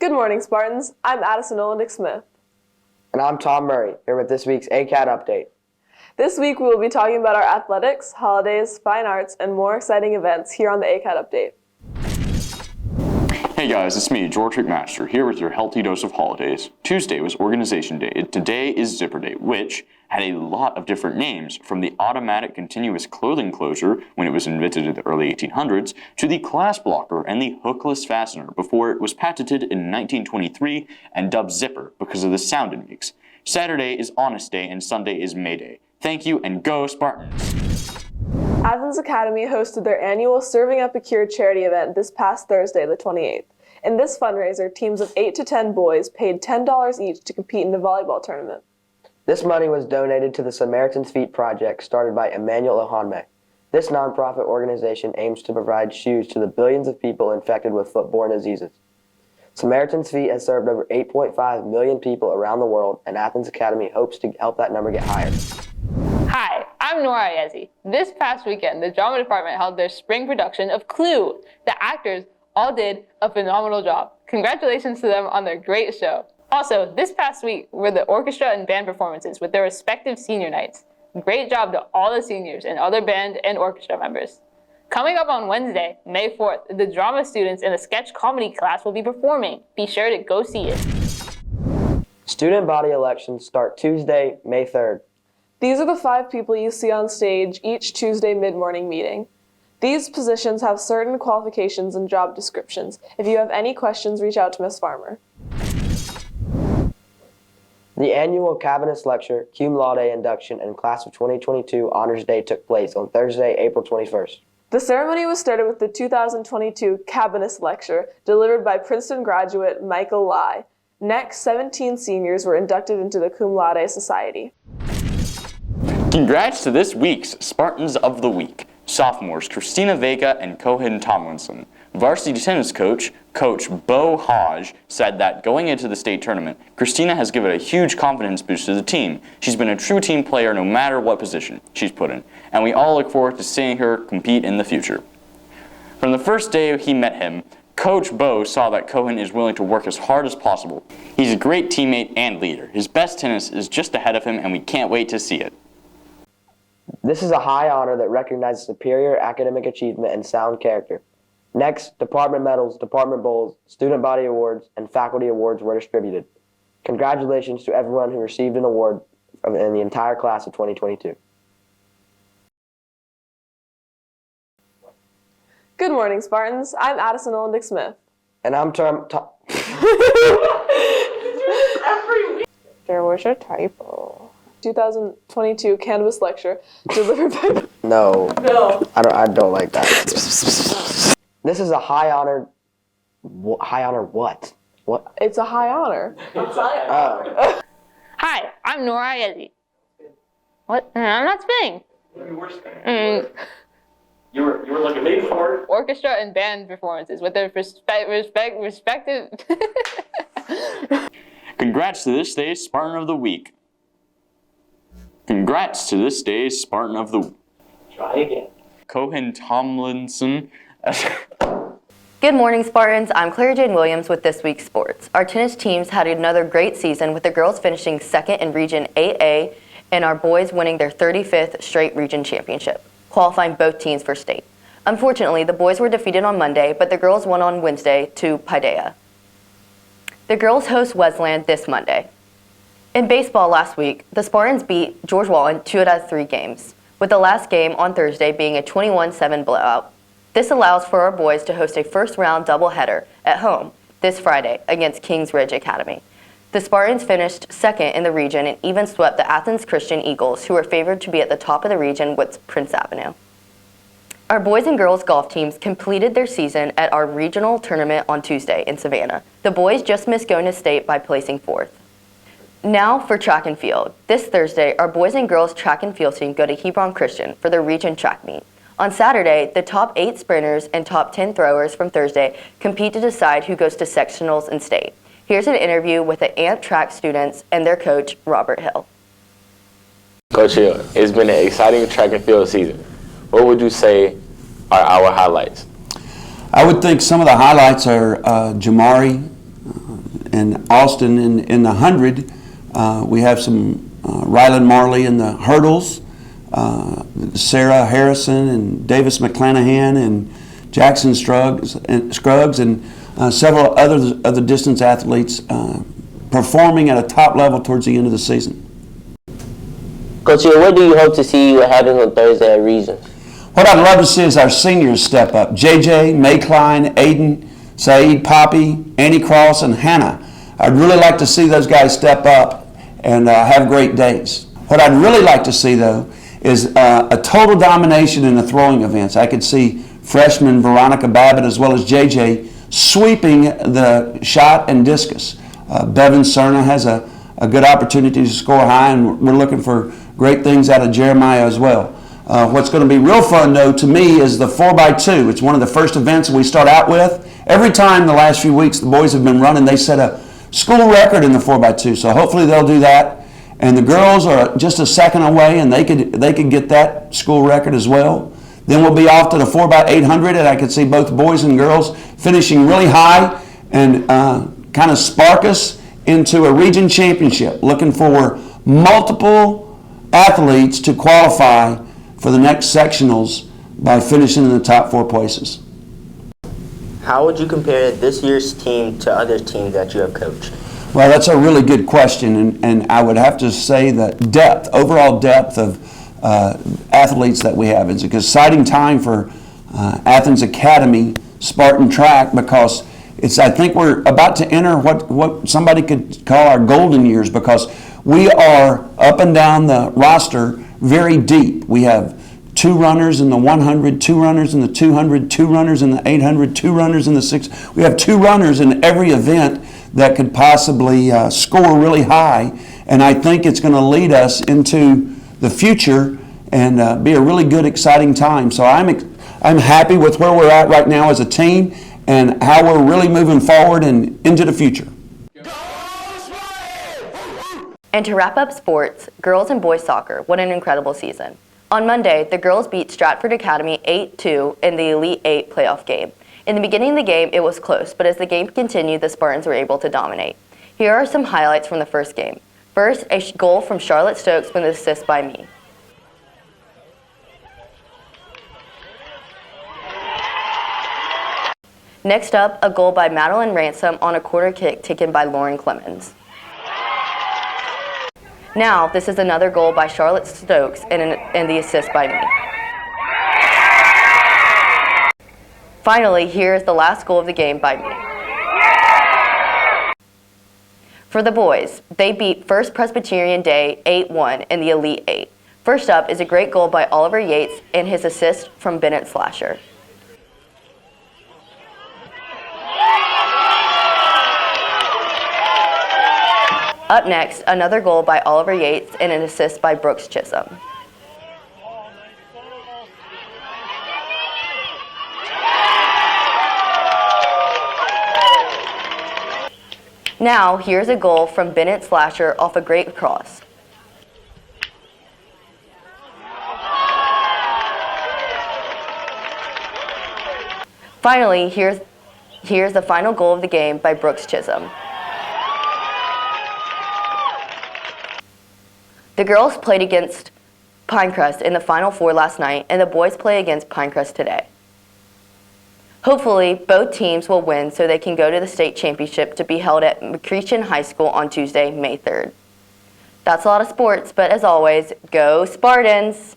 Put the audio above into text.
Good morning, Spartans. I'm Addison Olendick-Smith. And I'm Tom Murray, here with this week's ACAD update. This week we will be talking about our athletics, holidays, fine arts, and more exciting events here on the ACAD update. Hey guys, it's me, George McMaster, here with your healthy dose of holidays. Tuesday was Organization Day. Today is Zipper Day, which had a lot of different names, from the automatic continuous clothing closure when it was invented in the early 1800s, to the class blocker and the hookless fastener before it was patented in 1923 and dubbed Zipper because of the sound it makes. Saturday is Honest Day and Sunday is May Day. Thank you and go Spartans! Athens Academy hosted their annual Serving Up a Cure charity event this past Thursday, the 28th. In this fundraiser, teams of 8 to 10 boys paid $10 each to compete in the volleyball tournament. This money was donated to the Samaritan's Feet project started by Emmanuel Ohanme. This nonprofit organization aims to provide shoes to the billions of people infected with foodborne diseases. Samaritan's Feet has served over 8.5 million people around the world, and Athens Academy hopes to help that number get higher. Hi, I'm Nora Ayezi. This past weekend, the drama department held their spring production of Clue. The actors all did a phenomenal job. Congratulations to them on their great show. Also, this past week were the orchestra and band performances with their respective senior nights. Great job to all the seniors and other band and orchestra members. Coming up on Wednesday, May 4th, the drama students in a sketch comedy class will be performing. Be sure to go see it. Student body elections start Tuesday, May 3rd. These are the 5 people you see on stage each Tuesday mid-morning meeting. These positions have certain qualifications and job descriptions. If you have any questions, reach out to Ms. Farmer. The annual Cabinets Lecture, Cum Laude Induction, and Class of 2022 Honors Day took place on Thursday, April 21st. The ceremony was started with the 2022 Cabinets Lecture, delivered by Princeton graduate Michael Lai. Next, 17 seniors were inducted into the Cum Laude Society. Congrats to this week's Spartans of the Week, sophomores Christina Vega and Cohen Tomlinson. Varsity tennis coach Bo Hodge said that going into the state tournament, Christina has given a huge confidence boost to the team. She's been a true team player no matter what position she's put in, and we all look forward to seeing her compete in the future. From the first day he met him, Coach Bo saw that Cohen is willing to work as hard as possible. He's a great teammate and leader. His best tennis is just ahead of him, and we can't wait to see it. This is a high honor that recognizes superior academic achievement and sound character. Next, department medals, department bowls, student body awards, and faculty awards were distributed. Congratulations to everyone who received an award in the entire class of 2022. Good morning, Spartans. I'm Addison Olendick-Smith. And I'm Tom. There was a typo. 2022 Canvas Lecture, delivered by... No. I don't like that. This is a high honor. High honor what? What? It's a high honor. Oh. Hi, I'm Nora Ayezi. What? I'm not spinning. You were like a big fart. Orchestra and band performances with their respective... Congrats to this day's Spartan of the Week. Congrats to this day's Spartan of the Week. Try again. Cohen Tomlinson. Good morning, Spartans. I'm Claire Jane Williams with this week's sports. Our tennis teams had another great season, with the girls finishing second in Region 8A and our boys winning their 35th straight region championship, qualifying both teams for state. Unfortunately, the boys were defeated on Monday, but the girls won on Wednesday to Paideia. The girls host Wesleyan this Monday. In baseball last week, the Spartans beat George Walton 2 out of 3 games, with the last game on Thursday being a 21-7 blowout. This allows for our boys to host a first-round doubleheader at home this Friday against Kings Ridge Academy. The Spartans finished second in the region and even swept the Athens Christian Eagles, who were favored to be at the top of the region with Prince Avenue. Our boys and girls golf teams completed their season at our regional tournament on Tuesday in Savannah. The boys just missed going to state by placing 4th. Now for track and field. This Thursday, our boys and girls track and field team go to Hebron Christian for their region track meet. On Saturday, the top 8 sprinters and top 10 throwers from Thursday compete to decide who goes to sectionals and state. Here's an interview with the AMP track students and their coach, Robert Hill. Coach Hill, it's been an exciting track and field season. What would you say are our highlights? I would think some of the highlights are Jamari and Austin in the 100. We have some Ryland Marley in the hurdles, Sarah Harrison and Davis McClanahan and Jackson Scruggs and several other distance athletes performing at a top level towards the end of the season. Coach, what do you hope to see happen on Thursday at Regions? What I'd love to see is our seniors step up. JJ, May Klein, Aiden, Saeed, Poppy, Annie Cross, and Hannah. I'd really like to see those guys step up and have great days. What I'd really like to see, though, is a total domination in the throwing events. I could see freshman Veronica Babbitt as well as JJ sweeping the shot and discus. Bevan Cerna has a good opportunity to score high, and we're looking for great things out of Jeremiah as well. What's going to be real fun, though, to me is the 4x2. It's one of the first events we start out with. Every time the last few weeks the boys have been running, they set a school record in the 4x2, so hopefully they'll do that. And the girls are just a second away, and they could get that school record as well. Then we'll be off to the 4x800, and I could see both boys and girls finishing really high and kind of spark us into a region championship, looking for multiple athletes to qualify for the next sectionals by finishing in the top 4 places. How would you compare this year's team to other teams that you have coached? Well, that's a really good question, and I would have to say that overall depth of athletes that we have. It's an exciting time for Athens Academy Spartan track because I think we're about to enter what somebody could call our golden years, because we are up and down the roster very deep. We have 2 runners in the 100, 2 runners in the 200, 2 runners in the 800, 2 runners in the 600. We have 2 runners in every event that could possibly score really high, and I think it's going to lead us into the future and be a really good, exciting time. So I'm happy with where we're at right now as a team and how we're really moving forward and into the future. And to wrap up sports, girls and boys soccer, what an incredible season. On Monday, the girls beat Stratford Academy 8-2 in the Elite 8 playoff game. In the beginning of the game, it was close, but as the game continued, the Spartans were able to dominate. Here are some highlights from the first game. First, a goal from Charlotte Stokes with an assist by me. Next up, a goal by Madeline Ransom on a corner kick taken by Lauren Clemens. Now, this is another goal by Charlotte Stokes and the assist by me. Finally, here is the last goal of the game by me. For the boys, they beat First Presbyterian Day 8-1 in the Elite 8. First up is a great goal by Oliver Yates and his assist from Bennett Slasher. Up next, another goal by Oliver Yates and an assist by Brooks Chisholm. Now, here's a goal from Bennett Slasher off a great cross. Finally, here's the final goal of the game by Brooks Chisholm. The girls played against Pinecrest in the Final Four last night, and the boys play against Pinecrest today. Hopefully, both teams will win so they can go to the state championship to be held at McCreation High School on Tuesday, May 3rd. That's a lot of sports, but as always, go Spartans!